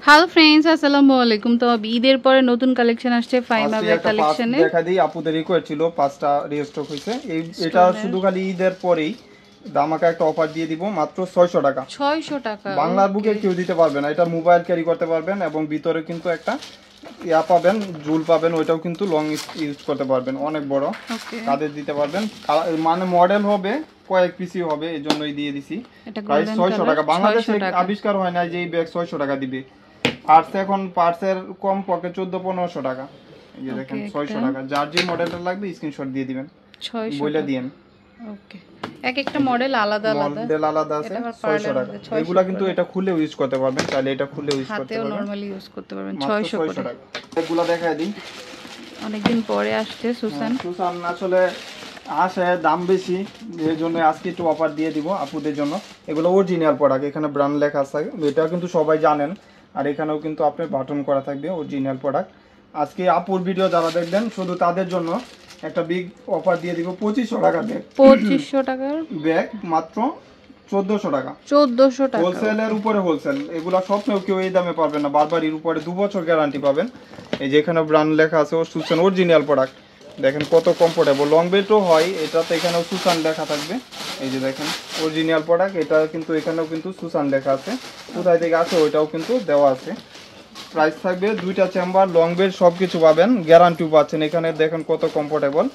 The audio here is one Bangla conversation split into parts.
হ্যালো ফ্রেন্ডস, আসসালামু আলাইকুম। তো ঈদের পরে নতুন কালেকশন আসছে ফাইমা ব্যাগ কালেকশনে। দেখা দিই আপুদের রিকোয়েস্ট ছিল, 5টা রিস্টক হয়েছে। এটা শুধু খালি ঈদের পরেই দামাকা একটা অফার দিয়ে দিব, মাত্র 600 টাকা। 600 টাকা বাংলার বুকে কেউ দিতে পারবে না। এটা মোবাইল ক্যারি করতে পারবেন এবং ভিতরে কিন্তু একটা ইয়া পাবেন, জুল পাবেন, ওইটাও কিন্তু লং ইউজ করতে পারবেন, অনেক বড় কাদের দিতে পারবেন। মানে মডেল হবে কয়েক পিসি হবে, এই জন্যই দিয়ে দিছি। প্রাইস 600 টাকা। বাংলাদেশে আবিষ্কার হয় না যে এই ব্যাগ 600 টাকা দিবে। পার্টস এখন পার্টসের কম পক্ষে 1400-1500 টাকা। এই যে দেখেন 600 টাকা। যার যে মডেলটা লাগবে স্ক্রিনশট দিয়ে দিবেন, 600 বলে দিয়েন। ওকে, এক একটা মডেল আলাদা আছে। 600 টাকা। এগুলা কিন্তু এটা খুলে ইউজ করতে পারবেন, চাইলে এটা খুলে ইউজ করতে পারবেন, হাতেও নরমালি ইউজ করতে পারবেন। 600 টাকা। এগুলা দেখায় দিই, অনেকদিন পরে আসছে সুসান। আসলে আসে দাম বেশি, এর জন্য আজকে একটু অফার দিয়ে দিব আপুদের জন্য। এগুলো অরিজিনাল প্রোডাক্ট, এখানে ব্র্যান্ড লেখা আছে, এটা কিন্তু সবাই জানেন। আর এখানেও কিন্তু আপনার বাটন করা থাকবে, অরিজিনাল প্রোডাক্ট। আজকে আপুর ভিডিও যারা দেখবেন শুধু তাদের জন্য একটা বিগ অফার দিয়ে দিব, 2500 টাকা ব্যাগ। 2500 টাকার ব্যাগ মাত্র 1400 টাকা। 1400 টাকা হোলসেলের উপরে হোলসেল। এগুলা স্বপ্নেও কেউ এই দামে পারবেন না। বারবার এর উপরে 2 বছর গ্যারান্টি পাবেন। এই যে এখানে ব্র্যান্ড লেখা আছে, ও সুসান অরিজিনাল প্রোডাক্ট। দেখেন কত কমফোর্টেবল, লং বেল্টও হয় এটাতে, এখানেও সুসান লেখা থাকবে। এই যে দেখেন অরিজিনাল প্রোডাক্ট, এটা কিন্তু এখানেও কিন্তু সুসান লেখা আছে, কোথায় থেকে আছে ওইটাও কিন্তু দেওয়া আছে। প্রাইস থাকবে, দুইটা চেম্বার, লং বেল্ট সবকিছু পাবেন, গ্যারান্টিও পাচ্ছেন। এখানে দেখেন কত কমফোর্টেবল,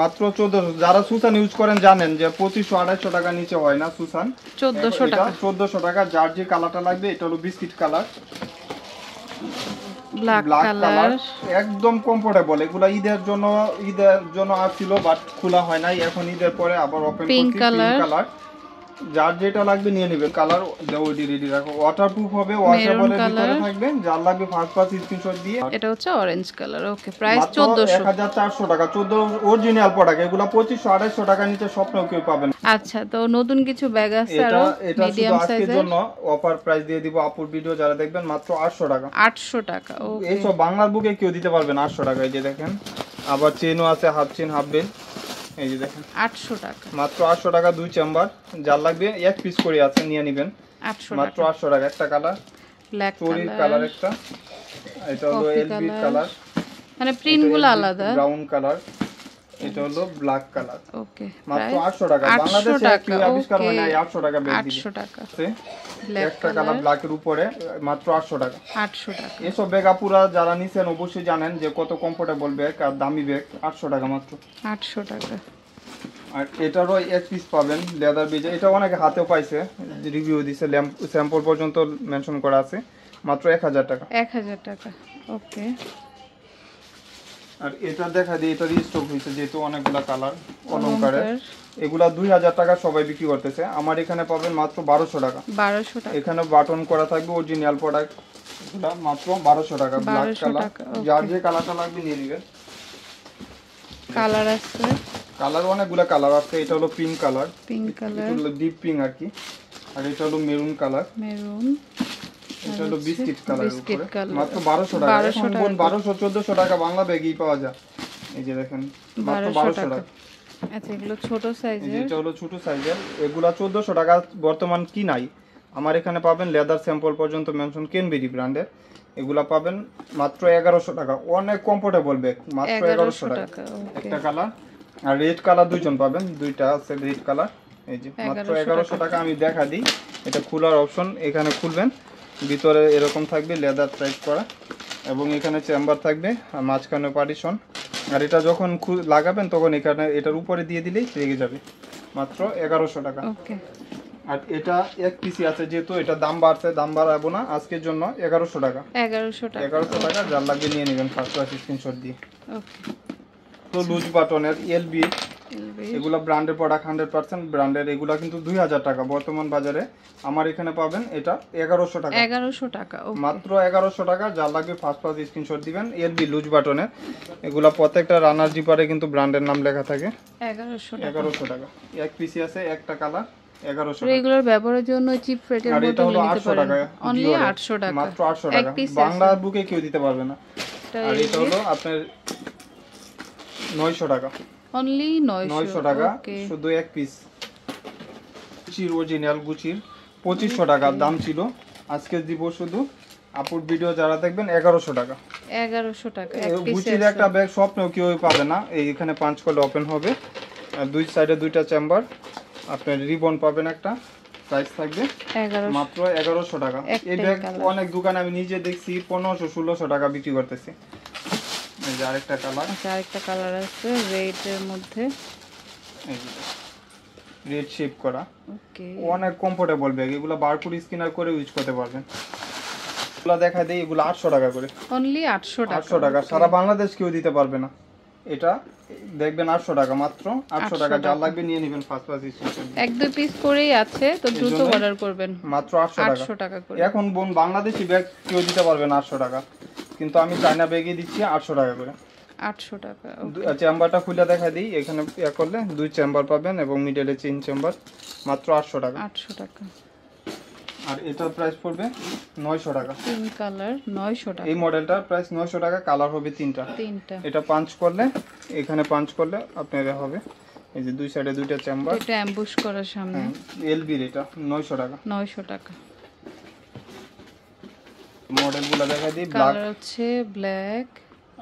মাত্র 1400। যারা সুসান ইউজ করেন জানেন যে 2500-2800 টাকা নিচে হয় না সুসান। 1400 টাকা। 1400 টাকা। যার যে কালারটা লাগবে, এটা হলো বিস্কিট কালার, ব্ল্যাক কালার, একদম কমফোর্টেবল। এগুলা ঈদের জন্য আসছিল, বাট খোলা হয় নাই, এখন ঈদের পরে আবার ওপেন করছি। পিঙ্ক কালার, যার যেটা লাগবে নিয়ে নেবেন। কালার দেওয়াই রেডি রাখো, ওয়াটারপ্রুফ হবে, ওয়াশেবলের ভিতরে থাকবে। যার লাগবে ফার্স্ট স্ক্রিনশট দিয়ে। এটা হচ্ছে অরেঞ্জ কালার। ওকে, প্রাইস 1400। 1400 টাকা। 14 অরিজিনাল প্রোডাক্ট। এগুলা 2500-2800 টাকা নিচে স্বপ্নেও কেউ পাবেন। আচ্ছা, তো নতুন কিছু ব্যাগ আছে আর মিডিয়াম সাইজের জন্য অফার প্রাইস দিয়ে দিব আপুর ভিডিও যারা দেখবেন, মাত্র 800 টাকা। 800 টাকা। ওকে, এই সব বাংলার বুকে কেউ দিতে পারবে না 800 টাকা। এই যে দেখেন, আবার চেনও আছে, হাফ চেন হাফ বেল। এই যে দেখেন 800 টাকা, মাত্র 800 টাকা। 2 চেম্বার, যার লাগবে এক পিস করে আছে নিয়ে নেবেন, 800 মাত্র 800 টাকা। একটা কালার ব্ল্যাক কালার, একটা এটা হলো এলবি কালার, মানে প্রিন্টগুলো আলাদা, ব্রাউন কালার, এটা হলো ব্ল্যাক কালার। ওকে, মাত্র 800 টাকা। বাংলাদেশে কেউ আবিষ্কার হয় না 800 টাকা ব্যাগ দিবে। 800 টাকা। একটা কালার ব্ল্যাকের উপরে, মাত্র 800 টাকা। 800 টাকা। এসব ব্যাগ আপুরা যারা নিছেন অবশ্যই জানেন যে কত কমফোর্টেবল ব্যাগ আর দামি ব্যাগ। 800 টাকা মাত্র, 800 টাকা। আর এটারও এক পিস পাবেন লেদার বেজে। এটা অনেকে হাতেও পাইছে, রিভিউ দিছে, স্যাম্পল পর্যন্ত মেনশন করা আছে। মাত্র 1000 টাকা। 1000 টাকা। ওকে, আর এটা দেখা দিই, এটা রিস্টক হয়েছে যেহেতু অনেকগুলা কালার অলংকারের। এগুলা 2000 টাকা সবাই বিক্রি করতেছে, আমার এখানে পাবেন মাত্র 1200 টাকা। 1200 টাকা। এখানে বাটন করা থাকবে, অরিজিনাল প্রোডাক্ট। এগুলা মাত্র 1200 টাকা। ব্ল্যাক কালার, যার যে কালারটা লাগবে নিয়ে নেবেন। কালার আছে, কালার অনেকগুলা কালার আছে। এটা হলো পিঙ্ক কালার, এটা হলো ডিপ পিঙ্ক আর কি। আর এটা হলো মেরুন কালার, এটা হলো বিস্কিট কালারের উপরে। মাত্র 1200 টাকা। এখন 1200-1400 টাকা বাংলা ব্যাগই পাওয়া যায়। এই যে দেখেন মাত্র 1200 টাকা। আচ্ছা, এগুলো ছোট সাইজের, এটা হলো ছোট সাইজের। এগুলা 1400 টাকা বর্তমান কি নাই। আমার এখানে পাবেন লেদার স্যাম্পল পর্যন্ত মেনশন কেনবেরি ব্র্যান্ডের। এগুলা পাবেন মাত্র 1100 টাকা। অনেক কমফোর্টেবল ব্যাগ, মাত্র 1100 টাকা। একটা কালার আর রেড কালার দুইজন পাবেন, দুইটা আছে রেড কালার। এই যে মাত্র 1100 টাকা। আমি দেখা দিই, এটা খোলার অপশন, এখানে খুলবেন, ভিতরে এরকম থাকবে লেদার টাইপ করা, এবং এখানে চেম্বার থাকবে আর মাঝখানে পার্টিশন। আর এটা যখন লাগাবেন তখন এখানে এটার উপরে দিয়ে দিলেই লেগে যাবে। মাত্র 1100 টাকা। ওকে, আর এটা এক পিসি আছে, যেহেতু এটা দাম বাড়ছে, দাম বাড়াবো না আজকের জন্য। 1100 টাকা। 1100 টাকা। 1100 টাকা। যার লাগবে নিয়ে নেবেন ফার্স্ট ক্লাস স্ক্রিনশট দিয়ে। ওকে, তো লুজ বাটনের এলবি, এগুলা ব্র্যান্ডের প্রোডাক্ট, 100% ব্র্যান্ডের। এগুলা কিন্তু 2000 টাকা বর্তমান বাজারে। আমার এখানে পাবেন এটা 1100 টাকা। 1100 টাকা। মাত্র 1100 টাকা। যার লাগবে ফার্স্ট ক্লাস স্ক্রিনশট দিবেন। এলবি লুজ বাটনের, এগুলা প্রত্যেকটা রানার জিপারে কিন্তু ব্র্যান্ডের নাম লেখা থাকে। 1100 টাকা। এক পিসি আছে, একটা কালার, 1100 টাকা। রেগুলার ব্যবহারের জন্য চিপ রেটের মধ্যে নিতে পারেন। 800 টাকা, অনলি 800 টাকা, মাত্র 800 টাকা। বাংলার বুকে কেউ দিতে পারবে না। আর এটা হলো আপনার 900 টাকা। অনলি 900 টাকা, শুধু এক পিস। গুচির অরিজিনাল গুচির 2500 টাকা দাম ছিল, আজকে দিব শুধু আপুর ভিডিও যারা দেখবেন 1100 টাকা। 1100 টাকা এক পিস। গুচির একটা ব্যাগ স্বপ্নেও কেউ পাবে না। এইখানে 5 করলে ওপেন হবে, আর দুই সাইডে দুইটা চেম্বার, আপনার রিবন পাবেন একটা। প্রাইস থাকবে 1100 মাত্র 1100 টাকা। এই ব্যাগ অনেক দোকানে আমি নিজে দেখছি 1500-1600 টাকা বিক্রি করতেছে। এই যে আরেকটা কালার, আচ্ছা আরেকটা কালার আছে রেড এর মধ্যে, এই যে রেড শেপ করা, ওকে অনেক কমফোর্টেবল ব্যাগ। এগুলো বারকোড স্ক্যানার করে ইউজ করতে পারবেন। এগুলো দেখা দেই, এগুলো 800 টাকা করে। অনলি 800 টাকা। 800 টাকা সারা বাংলাদেশ কেউ দিতে পারবে না। এটা দেখবেন 800 টাকা, মাত্র 800 টাকা। যা লাগবে নিয়ে নেবেন ফার্স্ট ক্লাস স্টেশন। এক দুই পিস করেই আছে, তো দ্রুত অর্ডার করবেন। মাত্র 800 টাকা করে। এখন বোন বাংলাদেশি ব্যাগ কেউ দিতে পারবে না 800 টাকা, কিন্তু আমি চায়না ব্যাগই দিচ্ছি 800 টাকা করে। 800 টাকা। চেম্বারটা খুলে দেখা দিই। এখানে করলে দুই চেম্বার পাবেন এবং মিডলে 3 চেম্বার, মাত্র 800 টাকা। 800 টাকা। আর এটার প্রাইস পড়বে 900 টাকা। 3 কালার 900 টাকা। এই মডেলটার প্রাইস 900 টাকা। কালার হবে 3টা। এটা পাঁচ করলে, এখানে পাঁচ করলে আপনার হবে এই যে দুই সাইডে দুইটা চেম্বার। এটা অ্যাম্বুশ করার সামনে। এলবি এটা 900 টাকা। 900 টাকা। মডেলগুলো দেখা দিই। ব্ল্যাক কালার হচ্ছে ব্ল্যাক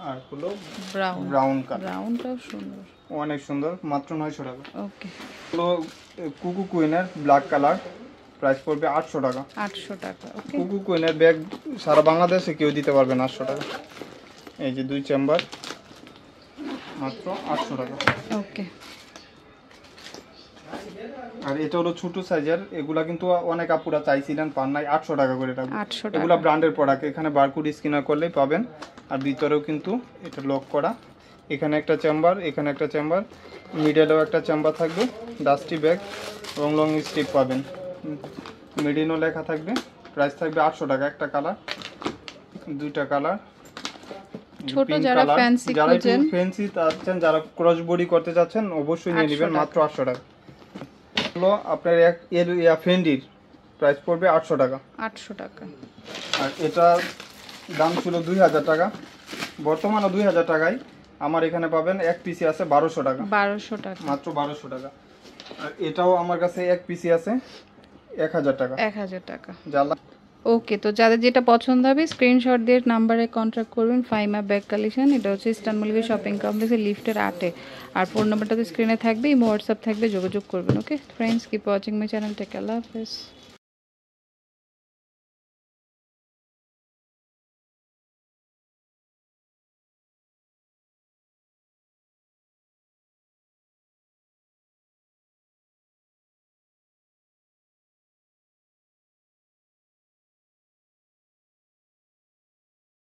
আর হলো ব্রাউন কালার। ব্রাউনটাও সুন্দর, অনেক সুন্দর, মাত্র 900 টাকা। ওকে। হলো কুকু কুইনের ব্ল্যাক কালার, প্রাইস পড়বে 800 টাকা। 800 টাকা, ওকে। কুকু কুইনের ব্যাগ সারা বাংলাদেশে কেউ দিতে পারবে না 800 টাকা। এই যে দুই চেম্বার, মাত্র 800 টাকা, ওকে। আর এটা হলো ছোট সাইজের। এগুলা কিন্তু অনেক আপুরা চাইছিলেন, পান নাই। 800 টাকা করে এটা। 800 টাকা। এগুলা ব্র্যান্ডের প্রোডাক্ট। এখানে বারকোড স্ক্যানার করলেই পাবেন। আর ভিতরেও কিন্তু এটা লক করা। এখানে একটা চেম্বার, এখানে একটা চেম্বার, মিডলেও একটা চেম্বার থাকবে। ডাস্টি ব্যাগ এবং লং স্ট্রিপ পাবেন। মিডিনো লেখা থাকবে। প্রাইস থাকবে 800 টাকা। একটা কালার, দুইটা কালার। ছোট যারা ফ্যান্সি যারা একটু খুঁজেন, ফ্যান্সি চাচ্ছেন, যারা ক্রস বডি করতে চাচ্ছেন, অবশ্যই নিয়ে নেবেন, মাত্র 800 টাকা। হলো আপনার এক ফেন্ডির প্রাইস পড়বে 800 টাকা। 800 টাকা। আর এটা দাম ছিল 2000 টাকা, বর্তমানে 2000 টাকায় আমার এখানে পাবেন। এক পিসি আছে 1200 টাকা। 1200 টাকা, মাত্র 1200 টাকা। আর এটাও আমার কাছে এক পিসি আছে 1000 টাকা। 1000 টাকা। জ্বালা ওকে, তো যাদের যেটা পছন্দ হবে স্ক্রিনশট দিয়ে নাম্বারে কন্ট্যাক্ট করবেন। ফাইমা ব্যাগ কালেকশন, এটা হচ্ছে ইস্টার্ন মল্লিকা শপিং কমপ্লেক্সের লিফটের 8-এ। আর ফোন নাম্বারটা তো স্ক্রিনে থাকবে, ইমো হোয়াটসঅ্যাপ থাকবে, যোগাযোগ করবেন। Okay friends, keep watching my channel, take care, আল্লাহ হাফেজ।